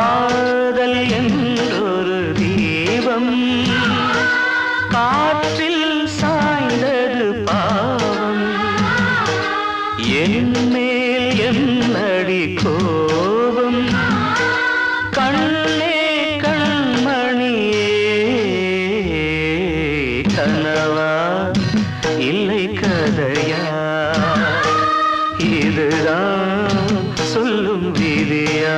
காதல் என்றொரு தீபம் காற்றில் சாய்ந்தது பாவம் என் மேல் என்னடி கோபம் கண்ணே கண்மணியே கனவா இல்லை கதையா இதுதான் சொல்லும் விதியா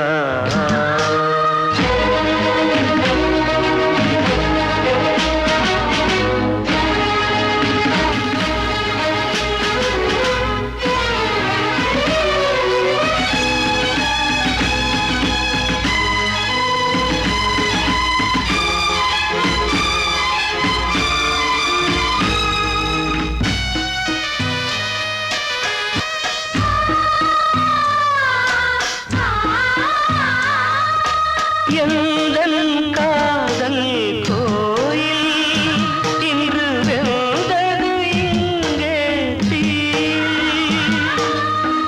எந்தன் காதல் கோயில் இன்று வெந்தது இங்கே தீ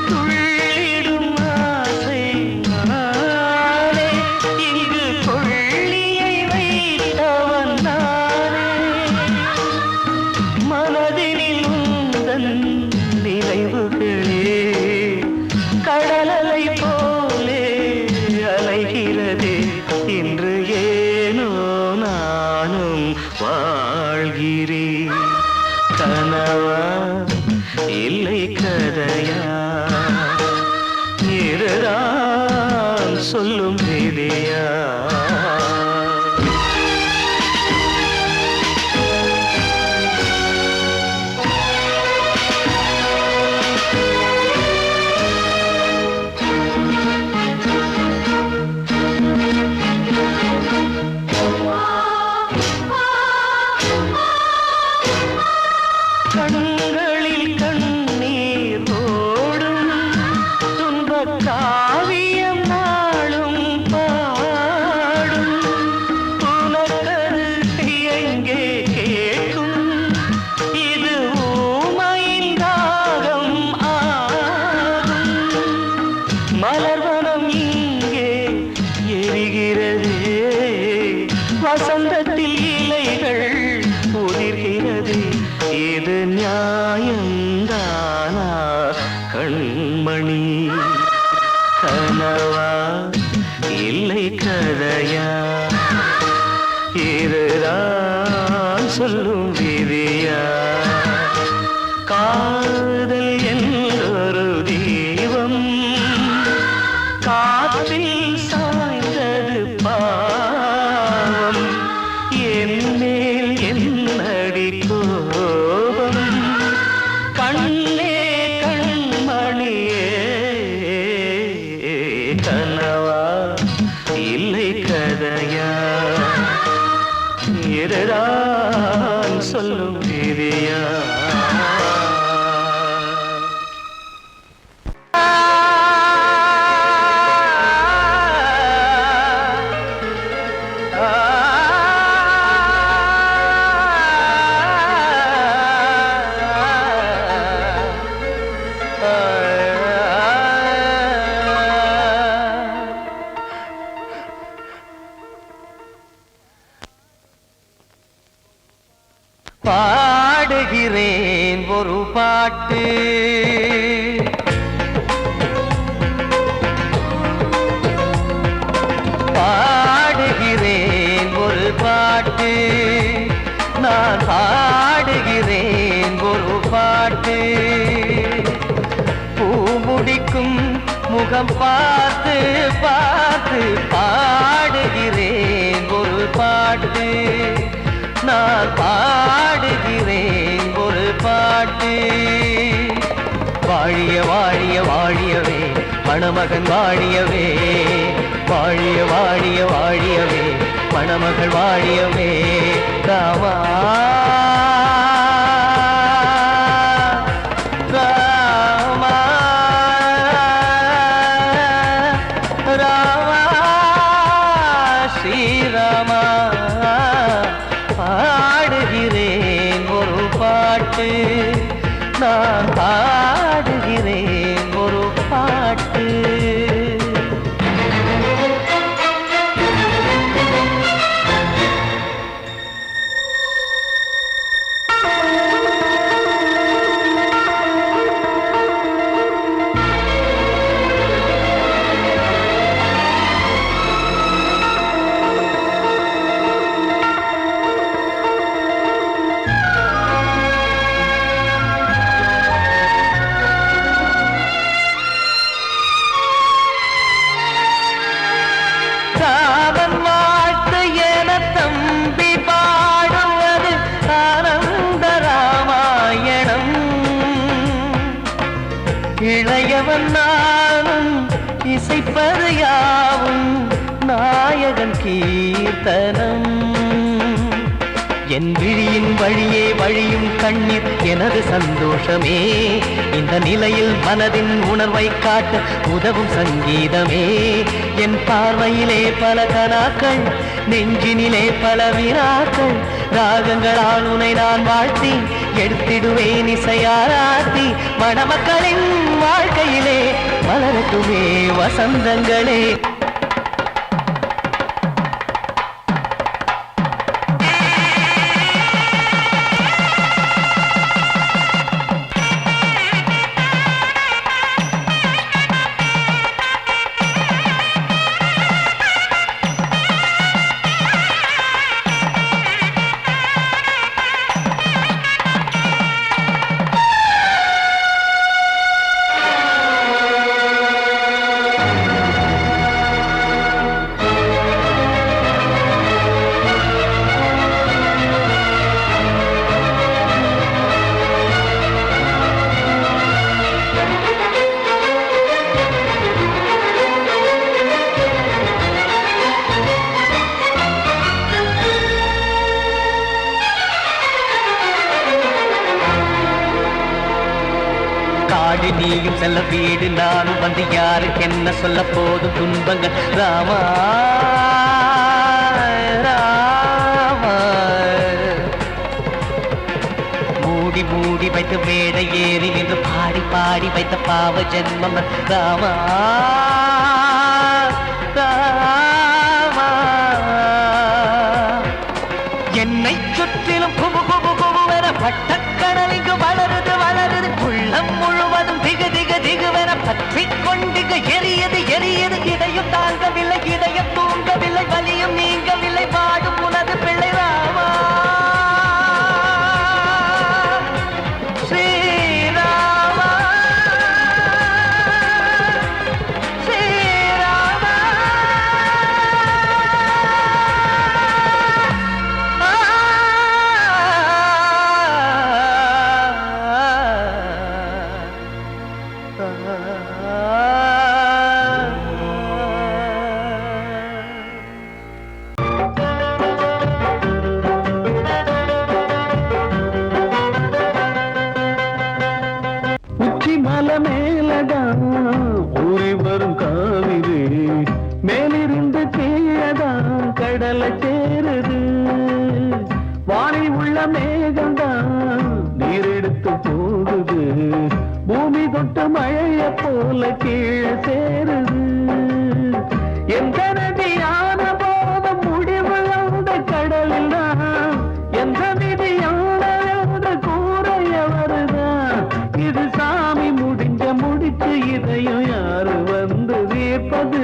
துள்ளிடும் ஆசை நானே இங்கு கொள்ளியை வைத்தவன் நானே மனதினில் உந்தன் நினைவுகளே கடலலை போலே அலைகிறதே இன்று ஏனோ நானும் வாழ்கிறேன் கனவா இல்லை கதையா இதுதான் சொல்லும் விதியா கண்களில் கண்ணீர் ஓடும் துன்பக் காவியம் நாளும் பாடும் உனக்கது எங்கே கேட்கும் இது ஊமையின் ராகம் ஆகும் மலர்வனம் இங்கே எரிகிறதே வசந்தத்தில் இலைகள் உதிர்கிறது இது நியாயந்தானா கண்மணி கனவா இல்லை கதையா இதுதான் சொல்லும் விதியா காதல் என்றொரு தீபம் காற்றில் சாய்ந்தது பாவம் என் மேல் என்னடி கோபம் கண்ணே கண்மணியே கனவா இல்லை கதையா இதுதான் சொல்லும் விதியா பாடுகிறேன் ஒரு பாட்டு பாடுகிறேன் ஒரு பாட்டு நான் பாடுகிறேன் ஒரு பாட்டு பூ முடிக்கும் முகம் பார்த்து பார்த்து பாடுகிறேன் ஒரு பாட்டு நான் பாடுகிறேன் ஒரு பாட்டு வாழிய வாழிய வாழியவே மணமகன் வாழியவே வாழிய வாழிய வாழியவே மணமகள் வாழியவே ராமா ராமா ராமா ஸ்ரீராமா பாடுகிறேன் ஒரு பாட்டு நான் பாடுகிறேன் ஒரு பாட்டு நினைப்பது யாவும் நாயகன் கீர்த்தனம். என் விழியின் வழியே வழியும் கண்ணீர் எனது சந்தோஷமே. இந்த நிலையில் மனதின் உணர்வை காட்ட உதவும் சங்கீதமே. என் பார்வையிலே பல கனாக்கள், நெஞ்சினிலே பல வினாக்கள். ராகங்களால் உனை நான் வாழ்த்தி எடுத்திடுவேன் இசையாராத்தி. மணமக்களின் வாழ்க்கையிலே மலரட்டுமே வசந்தங்களே. காடு நீயும் செல்ல வீடு நானும் வந்து யாருக்கு என்ன சொல்ல போதும் துன்பங்கள். ராமா ராமா மூடி மூடி வைத்து மேடை ஏறி நின்று பாடி பாடி வைத்த பாவ ஜென்மம். ராமா ராமா என்னை சுற்றிலும் புகு புகு புகுவென பட்டக்கடல் இங்கு வளருது வளருது. உள்ளம் முழுவதும் திகு திகு திகுவென பற்றி கொண்டிக எரியது எரியது. இதையும் தாங்கவில்லை இதயம் தூங்கவில்லை வலியும் நீங்கவில்லை வாடும் உனது பிள்ளை. ராமா ஸ்ரீராமா ஸ்ரீராமா. உச்சி மலை மேலதான் ஊறி வரும் காவிரி, மேலிருந்து கீழதான் கடலை சேருது. வானில் உள்ள மேகம்தான் நீரெடுத்து போகுது. பூமி தொட்டு மழைய போல கீழே சேருது. எந்த நதியான போதும் முடிவு அந்த கடலில் தான். எந்த விதியான கூறைய வருதான். இது சாமி முடிஞ்ச முடிச்சு இதையும் யாரு வந்து தீர்ப்பது.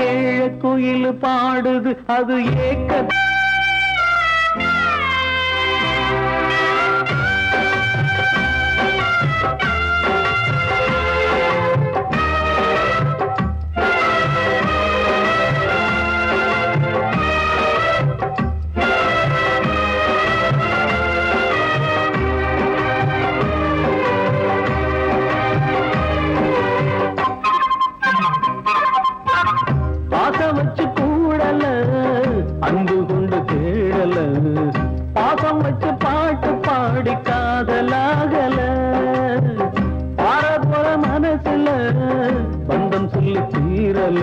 ஏழ குயில் பாடுது அது ஏக்க. பாசம் வச்சு கூடல அன்பு கொண்டு தேடல. பாசம் வச்சு பாட்டு பாடி காதலாகல. பாரபுற மனசுல பந்தம் சொல்லி தீரல.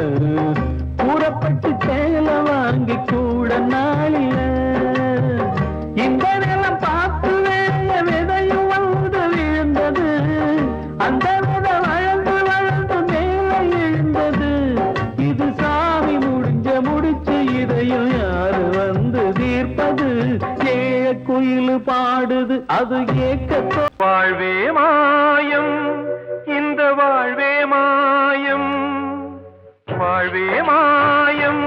கூறப்பட்டு சேல வாங்கி கூட நாளில. இந்த நிலம் பார்த்து வேய விதையும் வந்து விழுந்தது. அந்த விதை வளர்ந்து வளர்ந்து மேலே எழுந்தது. இது சாமி முடிஞ்ச முடிச்சு இதையும் யாரு வந்து தீர்ப்பது. ஏழ குயில் பாடுது அது ஏக்கத்தோ. வாழ்வே மாயம் இந்த வாழ்வே மாயம். வாழ்வே மாயம்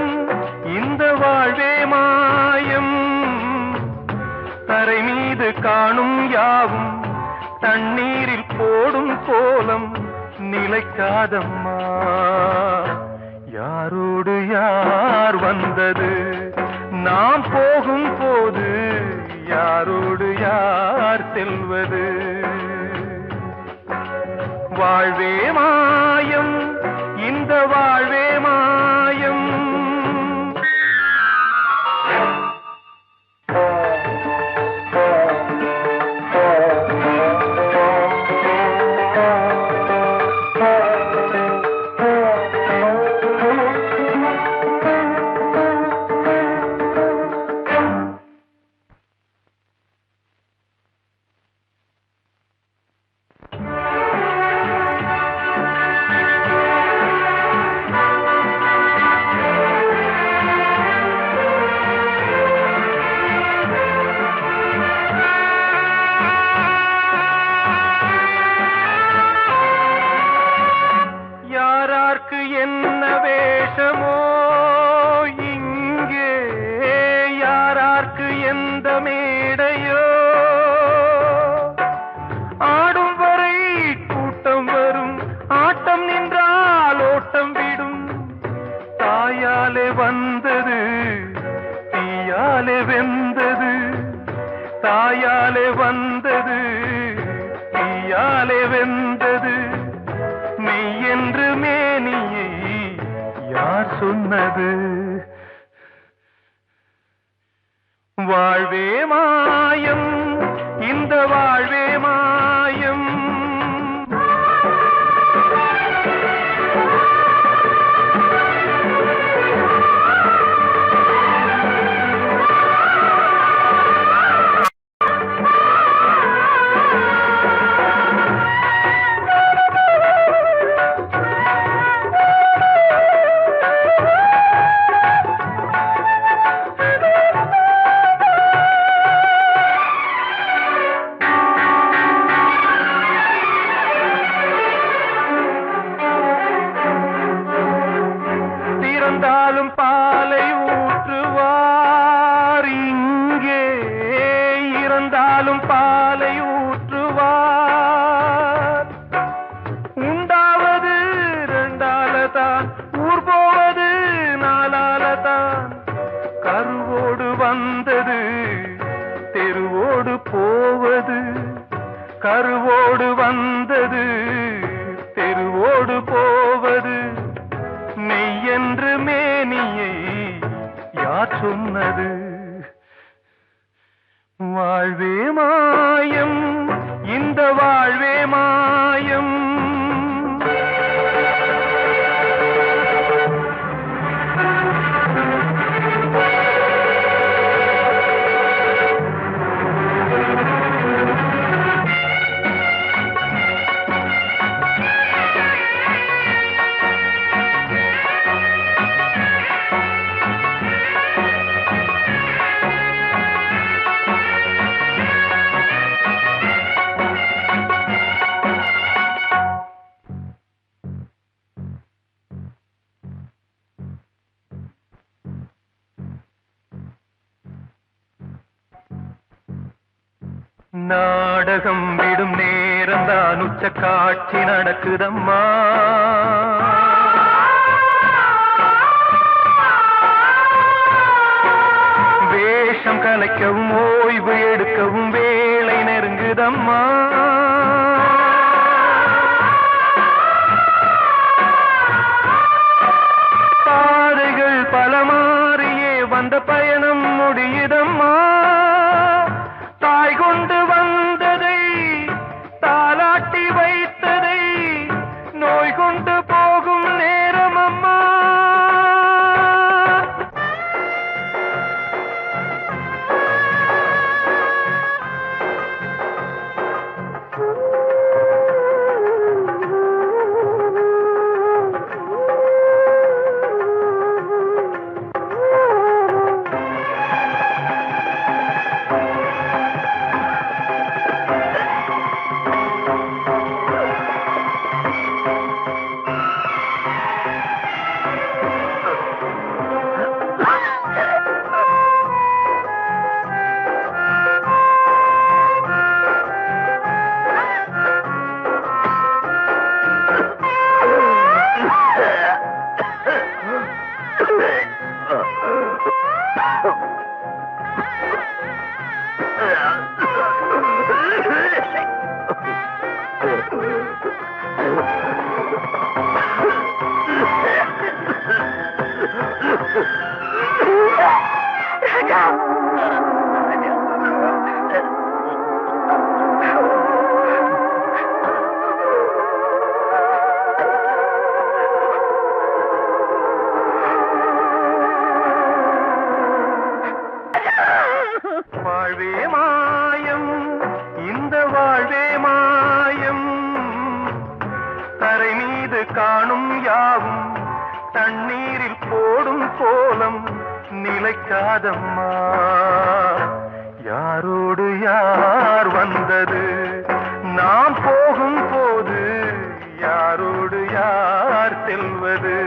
இந்த வாழ்வே மாயம். தரை மீது காணும் யாவும் தண்ணீரில் போடும் கோலம் நிலைக்காதம்மா. யாரோடு யார் வந்தது நாம் போகும் போது. யாரோடு யார் செல்வது. வாழ்வே மாயம் இந்த வாழ்வே எந்த மேடையோ ஆடும் வரை கூட்டம் வரும் ஆட்டம் நின்றால் ஓட்டம் விடும் தாயாலே வந்தது தீயாலே வெந்தது தாயாலே வந்தது தீயாலே வெந்தது மெய் என்று மேனியை யார் சொன்னது வாழ்வே மாயம் இந்த வாழ்வே மாயம் இறந்தாலும் பாலை ஊற்றுவார் இங்கே இறந்தாலும் பாலை ஊற்றுவார் உண்டாவது ரெண்டாலதான் ஊர் போவது நாலாலதான் கருவோடு வந்தது தெருவோடு போவது கருவோடு வந்தது தெருவோடு போவது மெய் என்று மேனியை யார் சொன்னது வாழ்வே மாயம் இந்த வாழ்வே மாயம் நாடகம் விடும் நேரம்தான் உச்ச காட்சி நடக்குதம்மா வேஷம் கலைக்கவும் ஓய்வு எடுக்கவும் வேலை நெருங்குதம்மா பாதைகள் பல மாறியே வந்த பயணம் முடியுதம்மா தாய் கொண்டு வந்ததை தாலாட்டி வைத்ததை நோய் கொண்டு போகும் நேரம் அம்மா வாழ்வே மாயம் இந்த வாழ்வே மாயம் தரை மீது காணும் யாவும் தண்ணீரில் போடும் கோலம் நிலைக்காதம்மா யாரோடு யார் வந்தது நாம் போகும் போது யாரோடு யார் செல்வது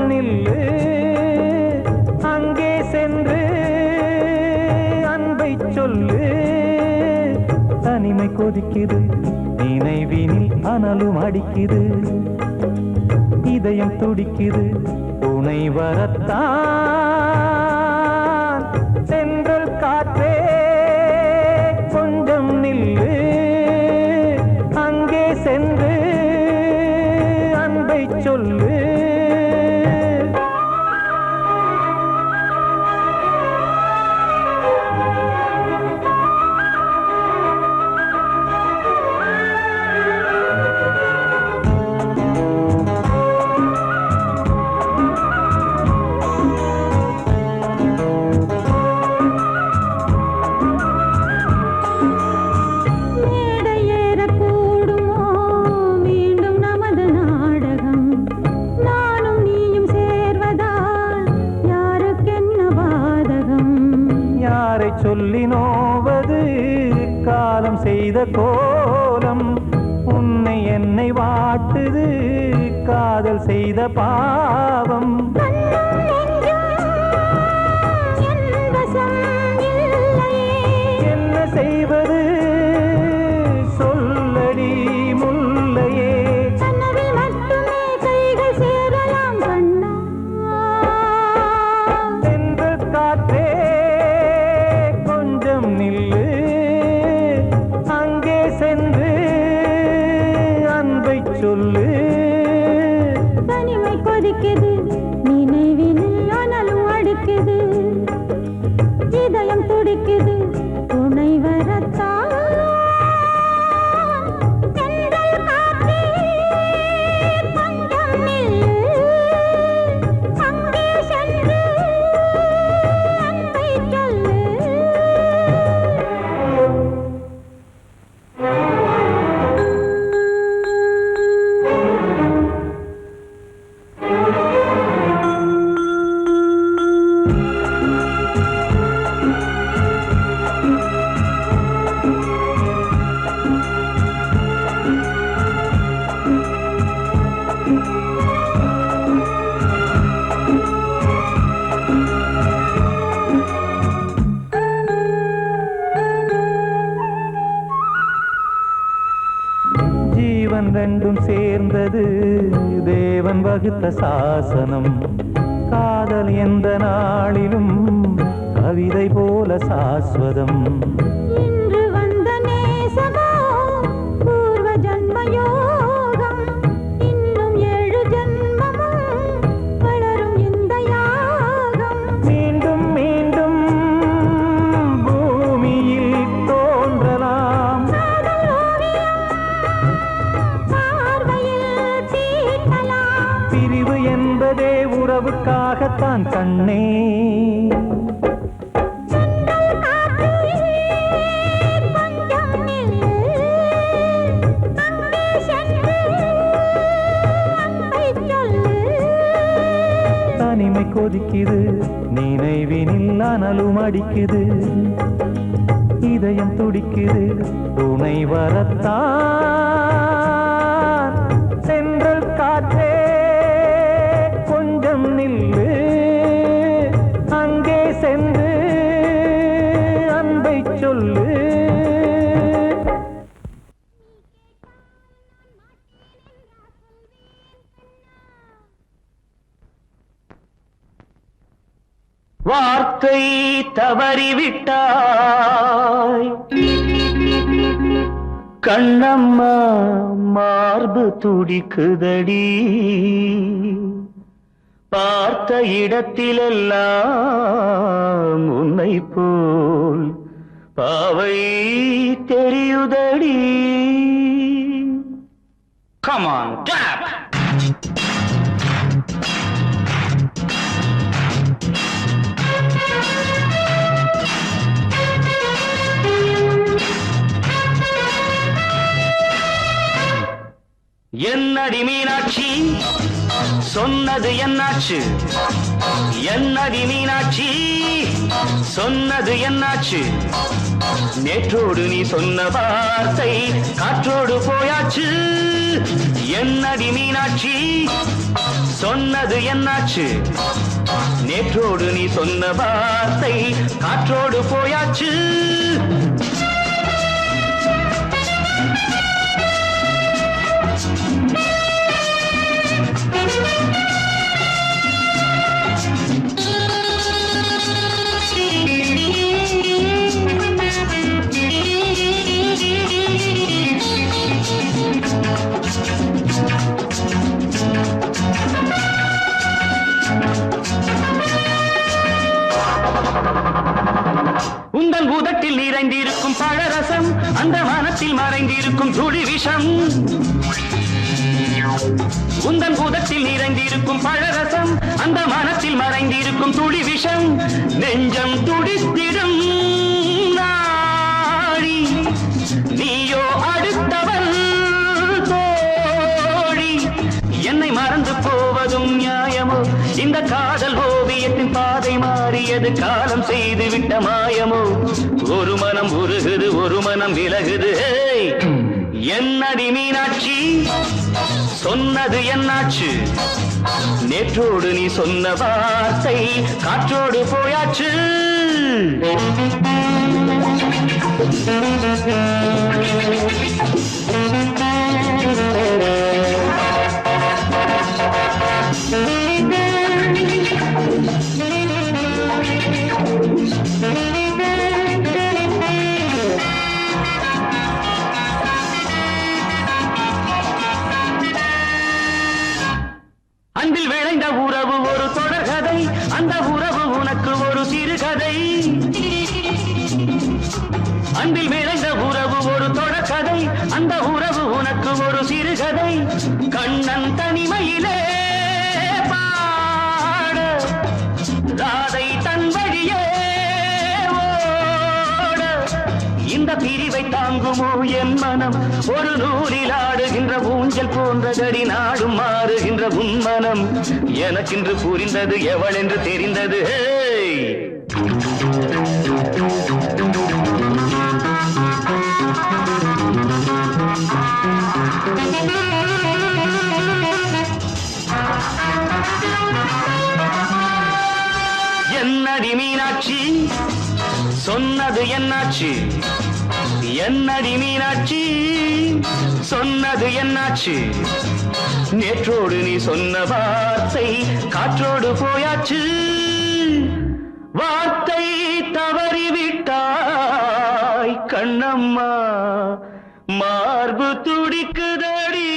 நில்லு அங்கே சென்று அன்பை சொல்லு. தனிமை கொதிக்குது நினைவினில் அனலும் அடிக்குது. இதயம் துடிக்குது துணை வரத்தான். சென்றல் காற்றே கொஞ்சம் நில்லு அங்கே சென்று அன்பை சொல்லு. சொல்லி நோவது காலம் செய்த கோலம். உன்னை என்னை வாட்டுது காதல் செய்த பாவம். என்ன செய்வது சொல்லடி முல்லையே. சென்று காற்றே நில்லு அங்கே சென்று அன்பை சொல்லு. தனிமை கொதிக்குது நினைவினில் அனலும் அடிக்குது. இதயம் துடிக்குது துணை வரத்தான். சென்றல் காற்றே கொஞ்சம் நில்லு அங்கே சென்று அன்பை சொல்லு. ஜீவன் ரெண்டும் சேர்ந்தது தேவன் வகுத்த சாசனம். காதல் எந்த நாளிலும் கவிதை போல சாஸ்வதம். இன்று வந்த நேசமோ பூர்வ ஜன்மயோகம். இன்னும் 7 ஜன்மமும் வளரும் இந்த யாகம். மீண்டும் மீண்டும் பூமியில் தோன்றலாம். பிரிவு என்பதே உறவுக்காகத்தான் கண்ணே. தனிமை கொதிக்குது நினைவினில் அனலும் அடிக்குது. இதயம் துடிக்குது துணை வரத்தான். சென்றல் காற்றே கொஞ்சம் நில்லு அங்கே சென்று அன்பை சொல்லு. வார்த்தை தவறிவிட்டாய் கண்ணம்மா மார்பு துடிக்குதடி. பார்த்த இடத்திலெல்லாம் உன்னை போல் பாவை தெரியுதடி. Come on, clap! என்னடி மீனாட்சி சொன்னது என்னாச்சு? என்னடி மீனாட்சி சொன்னது என்னாச்சு? நேற்றோடு நீ சொன்ன வார்த்தை காற்றோடு போயாச்சு. என்னடி மீனாட்சி சொன்னது என்னாச்சு நேற்றோடு நீ சொன்ன வார்த்தை காற்றோடு போயாச்சு உந்தன் உதட்டில் நிறைந்திருக்கும் பழரசம் அந்த மனத்தில் மறைந்திருக்கும் துளி விஷம் உந்தன் உதட்டில் நிறைந்திருக்கும் பழரசம் அந்த மனத்தில் மறைந்திருக்கும் துளி விஷம் நெஞ்சம் துடித்திடும் நாடி நீயோ அடுத்தவன் தோழி என்னை மறந்து போவதும் நியாயமோ இந்த காதல் ஓவியத்தின் பாதை மாறியது காலம் செய்து விட்ட மாயமோ ஒரு மனம் உருகுது ஒரு மனம் விலகுது என்னடி மீனாட்சி சொன்னது என்னாச்சு நேற்றோடு நீ சொன்ன வார்த்தை காற்றோடு போயாச்சு அன்பில் விளைந்த உறவு ஒரு தொடர்கதை அந்த உறவு உனக்கு ஒரு சிறுகதை அன்பில் விளைந்த உறவு ஒரு தொடர்கதை அந்த உறவு உனக்கு ஒரு சிறுகதை கண்ணன் தனிமையிலே பாட ராதை தன் வழியே ஓட இந்த பிரிவை தாங்குமோ என் மனம் ஒரு நூலில் ஆடுகின்ற ஊஞ்சல் போன்றதடி நாடும் மாறுகின்ற உன்மனம் எனக்கென்று புரிந்தது எவள் என்று தெரிந்தது என்னடி மீனாட்சி சொன்னது என்னாச்சு என்னடி மீனாட்சி சொன்னது என்னாச்சு நேற்றோடு நீ சொன்ன வார்த்தை காற்றோடு போயாச்சு வார்த்தை தவறிவிட்டாய் கண்ணம்மா மார்பு துடிக்குதடி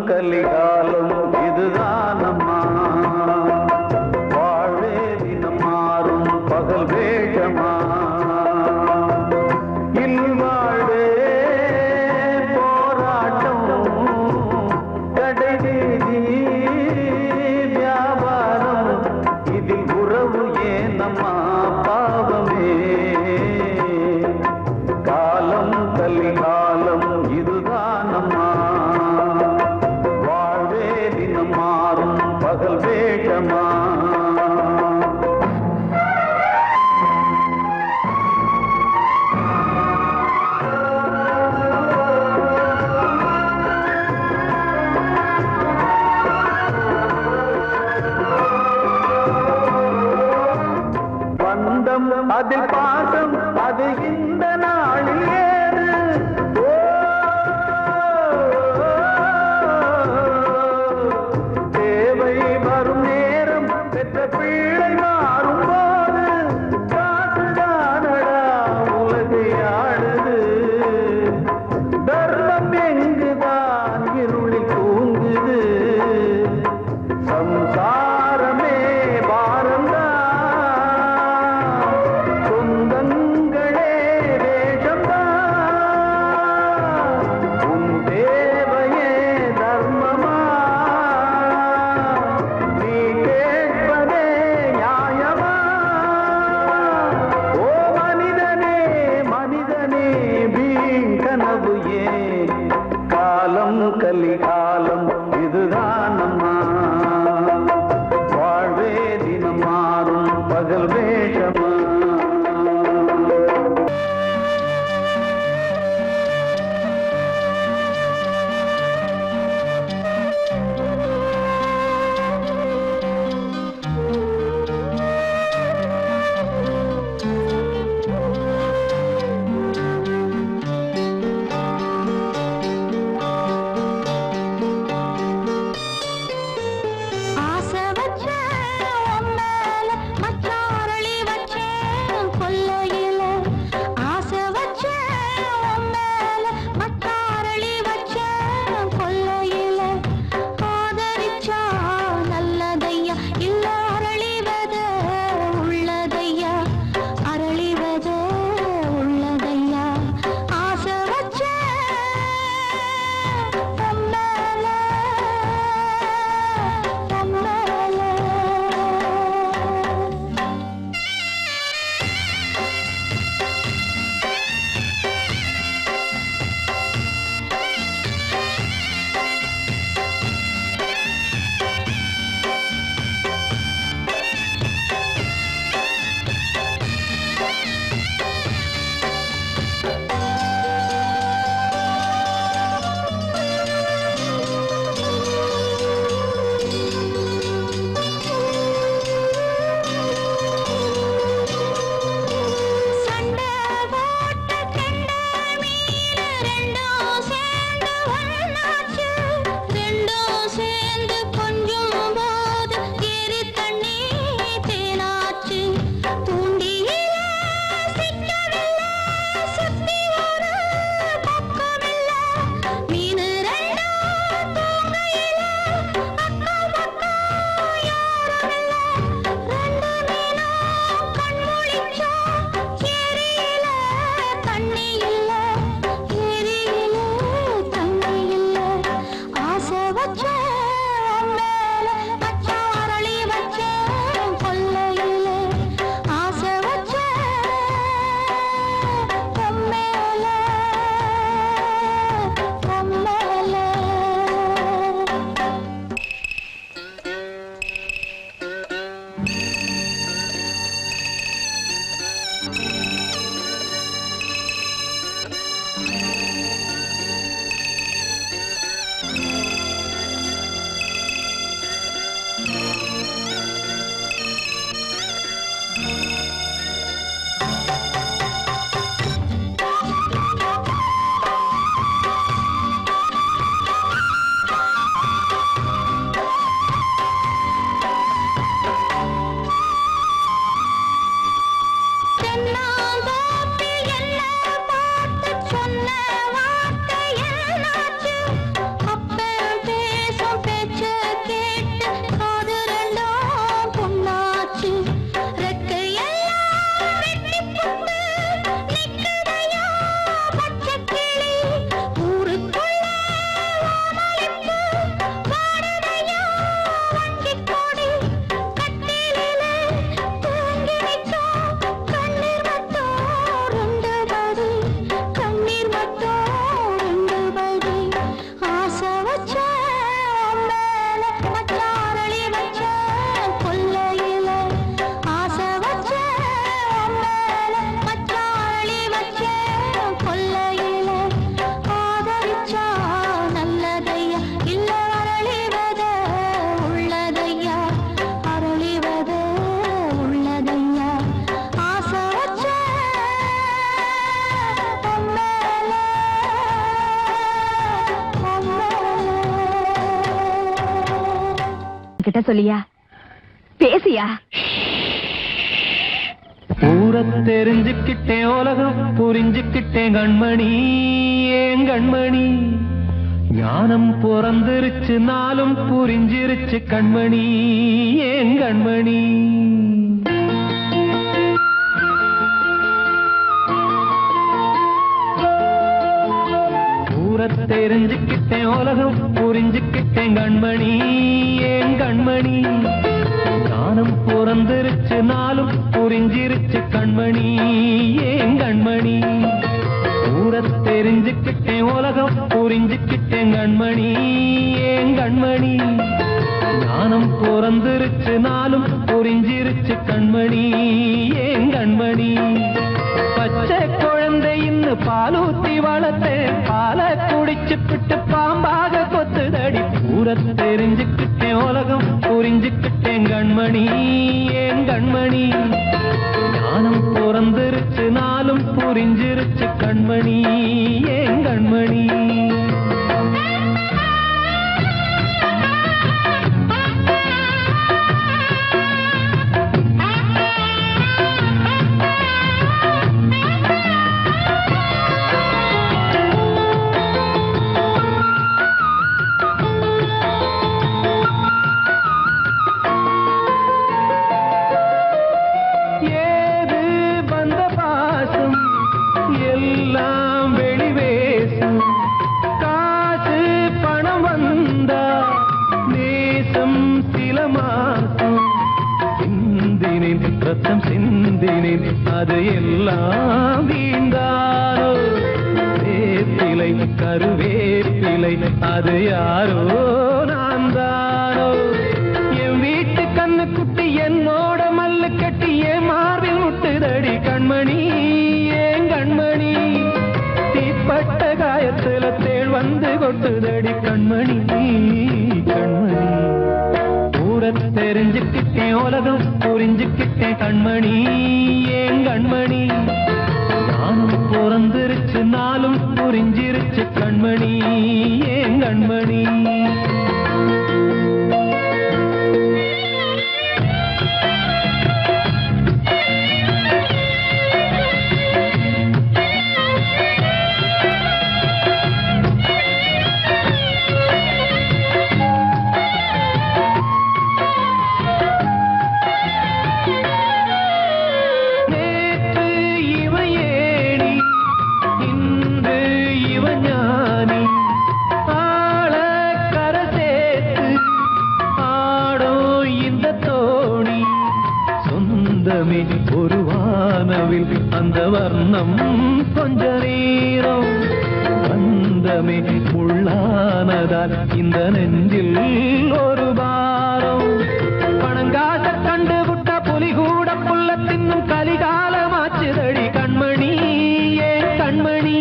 கலிகாலம் இதுதானம்மா வாழ்வே தினம் மாறும் பகல் வேகமா இல்வாழ்வே போராட்டம் கடைவீதி வியாபாரம் இதில் உறவு ஏனம்மா பாவமே காலம் கலிகாலம் இதுதானம்மா மாறும் பகல் வேகமா பந்தம் அதில் பாசம் அது இந்த நாளில் ஏறு வரும் நேரம் பெற்ற பிள்ளை மாறும் போது காசுதானடா உலகை ஆடுது தர்மம் எங்குதான் இருளில் தூங்குது சம்சாரமே பாரந்தான் சொந்த கலிகாலம் இதுதான் அம்மா வாழ்வே தினம் மாறும் பகல் வேஷமா கிட்ட சொல்லியா பேசியா ஊரை தெரிஞ்சுக்கிட்டேன் உலகம் புரிஞ்சுக்கிட்டேன் கண்மணி ஏன் கண்மணி ஞானம் பிறந்திருச்சு நாளும் புரிஞ்சிருச்சு கண்மணி ஏன் கண்மணி ஊரை தெரிஞ்சுக்கிட்டேன் உலகம் புரிஞ்சுக்கிட்டேன் கண்மணி ஏன் கண்மணி ஞானம் பிறந்திருச்சு நாளும் புரிஞ்சிருச்சு கண்மணி ஏன் கண்மணி ஊரை தெரிஞ்சுக்கிட்டேன் உலகம் புரிஞ்சுக்கிட்டேன் கண்மணி ஏன் கண்மணி ஞானம் பிறந்திருச்சு நாளும் புரிஞ்சிருச்சு கண்மணி ஏன் கண்மணி பச்சை குழந்தை இன்னும் பாலூத்தி வளர்த்தேன் பாலை குடிச்சு பிட்டு பாம்பாக கொத்துதடி பூர தெரிஞ்சுக்கிட்டேன் உலகம் புரிஞ்சுக்கிட்டேன் கண்மணி ஏன் கண்மணி ஞானம் பிறந்திருச்சு நாளும் புரிஞ்சிருச்சு கண்மணி ஏன் கண்மணி ரத்தம் சிந்தினேன் அது எல்லாம் வீண்டாரோ வேப்பிலை கருவேப்பிலை அது யாரோ நான் தானோ என் வீட்டு கண்ணு குட்டி என்னோட மல்லு கட்டி என் மார்பில் முட்டுதடி கண்மணி ஏன் கண்மணி தீப்பட்ட காயத்துல தேள் வந்து கொட்டுதடி கண்மணி கண்மணி தெரிஞ்சுக்கிட்டேன் உலகம் புரிஞ்சுக்கிட்டேன் கண்மணி ஏன் கண்மணி நானும் பிறந்திருச்சு நாளும் புரிஞ்சிருச்சு கண்மணி ஏன் கண்மணி ஒரு வானவில் அந்த வர்ணம் கொஞ்ச நேரம் வந்தமே உள்ளானதால் இந்த நெஞ்சில் ஒரு பாரம் பணங்காச கண்டு விட்ட புலி கூட புல்ல தின்னும் கலிகாலமாச்சுதடி கண்மணி ஏன் கண்மணி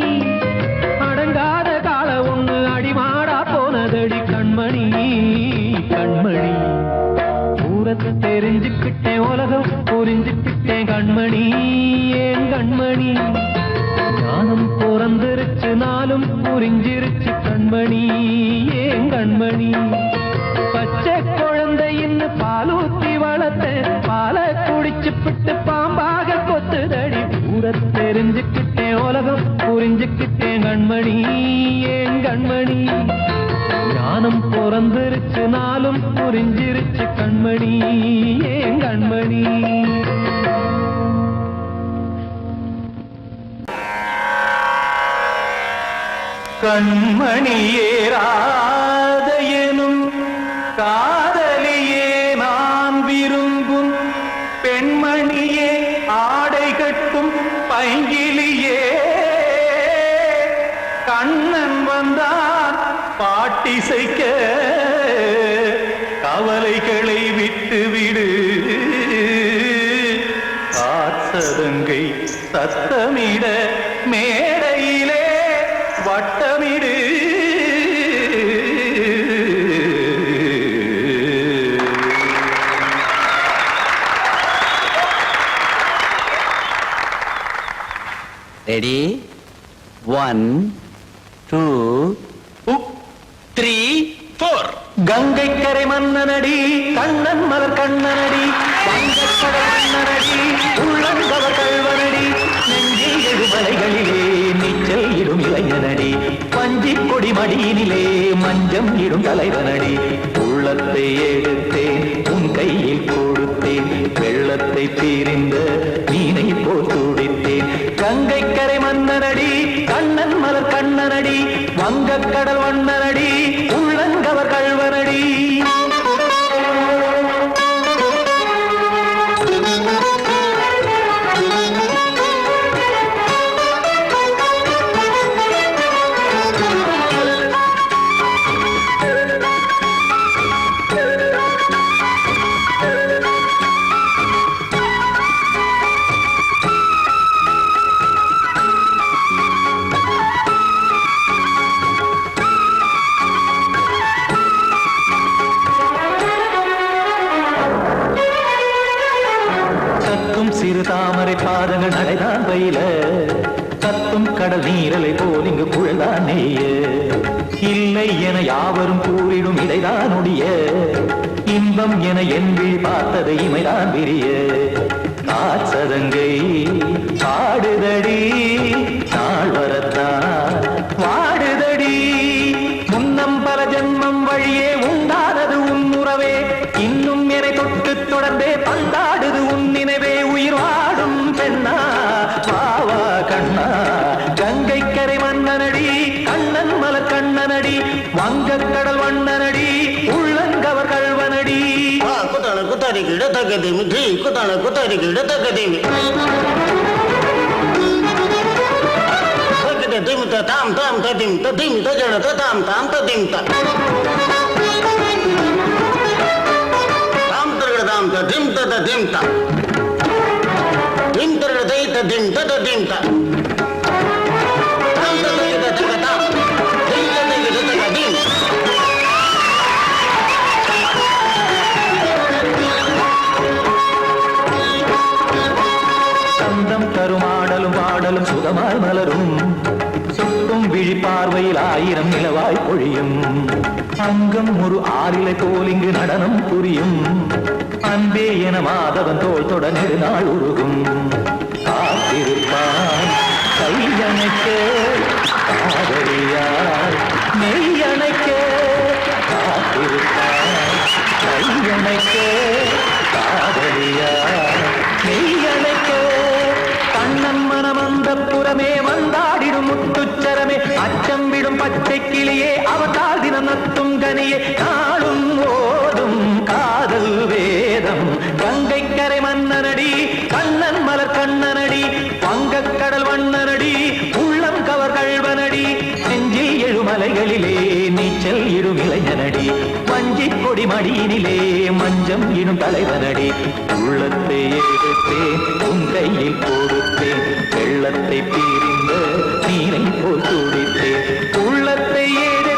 அடங்காத கால ஒண்ணு அடிமாடா போனதடி கண்மணி கண்மணி தெரிஞ்சுக்கிட்டேன் உலகம் புரிஞ்சுக்கிட்டேன் கண்மணி ஏன் கண்மணி ஞானம் பிறந்திருச்சு நாளும் புரிஞ்சிருச்சு கண்மணி ஏன் கண்மணி பச்சை குழந்தை இன்னும் பாலூத்தி வளர்த்தேன் பாலை குடிச்சு பிட்டு பாம்பாக கொத்துதடி பூர தெரிஞ்சுக்கிட்டேன் உலகம் புரிஞ்சுக்கிட்டேன் கண்மணி ஏன் கண்மணி ஞானம் பிறந்திருச்சு நாளும் புரிஞ்சிருச்சு கண்மணி ஏன் கண்மணி கண்மணியே ராதையனும் காதலியே நான் விரும்பும் பெண்மணியே ஆடை கட்டும் பைங்கிலியே கண்ணன் வந்தான் பாட்டிசைக்க கவலைகளை விட்டுவிடு காத்ததங்கை சத்தமிட மேடையிலே வட்டமிடு ரெடி 1 2 3 4 கங்கை கரை மன்னனடி கண்ணன் மலர் கண்ணனடி வங்கக்கடல் மன்னனடி உள்ளங்கவர் கல்வனடி நெஞ்சில் எழுமலைகளிலே நீச்சல் இடும் இளைஞனடி பஞ்சி கொடி மடியினிலே மஞ்சம் இடும் தலைவனடி உள்ளத்தை எடுத்தேன் உன் கையில் கொடுத்தேன் வெள்ளத்தை பிரிந்த மீனை போல் துடித்தேன் கங்கை கரை மன்னனடி கண்ணன் மலர் கண்ணனடி வங்கக்கடல் வண்ணனடி உள்ளங்கவர் கல்வனடி என யாவரும் கூறிடும் இதைதான் ஒடிய இன்பம் என என் விழி பார்த்தது இமைதான் விரிய காற்சதங்கை பாடுதடி நாள் வரத்தான் வாடுதடி முன்னம் பல ஜென்மம் வழியே உண்டானது உன் உறவே இன்னும் என்னை தொட்டு தொடர்ந்தே பந்தாடுது உன் நினைவே உயிர் வாடும் பெண்ணா வாவா கண்ணா கங்கை கரை மன்னனடி கண்ணன் மலர் கண்ணனடி வங்கக் கடல் வண்ணனடி உள்ளங்கவர் கல்வனடி குத்தான குத்தாரி கிட தகதிமி ஜி குத்தான குத்தாரி கிட தகதிமி தகதி திம் தாம் தாம் ததிம் ததிம் தஜட தாம் தாம் ததிம் தாம் தரகட தாம் ததிம் ததிம் தாம் திம் தரகட தை ததிம் ததிம் தாம் தாம் ததிம் ததிம் தாம் திம் ததிம் ததிம் சந்தம் தருமாடலும் பாடலும் சுகமாய் மலரும் சுட்டும் விழி பார்வையில் ஆயிரம் நிலவாய் பொழியும் அங்கம் ஒரு ஆறிலை போல் இங்கு நடனம் புரியும் அன்பே என மாதவன் தோல் தொட நெடுநாள் உருகும் காத்திருப்பான் கையணைக்க காதலியார் மெய்யணைக்க காத்திருப்பான் கையணைக்க காதலியார் மெய்யணைக்க கண்ணன் மனம் அந்த புறமே வந்தாடிடும் முத்துச்சரமே அச்சம் விடும் பச்சை கிளியே அவதால் தினம் நத்தும் கனியே நாளும் ஓதும் காதல் வேதம் கங்கை கரை மன்னனடி கண்ணன் மலர் கண்ணனடி வங்கக் கடல் வண்ணனடி உள்ளம் கவர் கல்வனடி நெஞ்சில் எழுமலைகளிலே நீச்சல் இடும் இளைஞனடி வஞ்சிக் கொடி மடியினிலே மஞ்சம் இடும் தலைவனடி உள்ளத்தை எடுத்தேன் உன் கையில் கொடுத்தேன் வெள்ளத்தை பிரிந்த நீரை போல் துடித்தேன் உள்ளத்தை எடுத்தேன்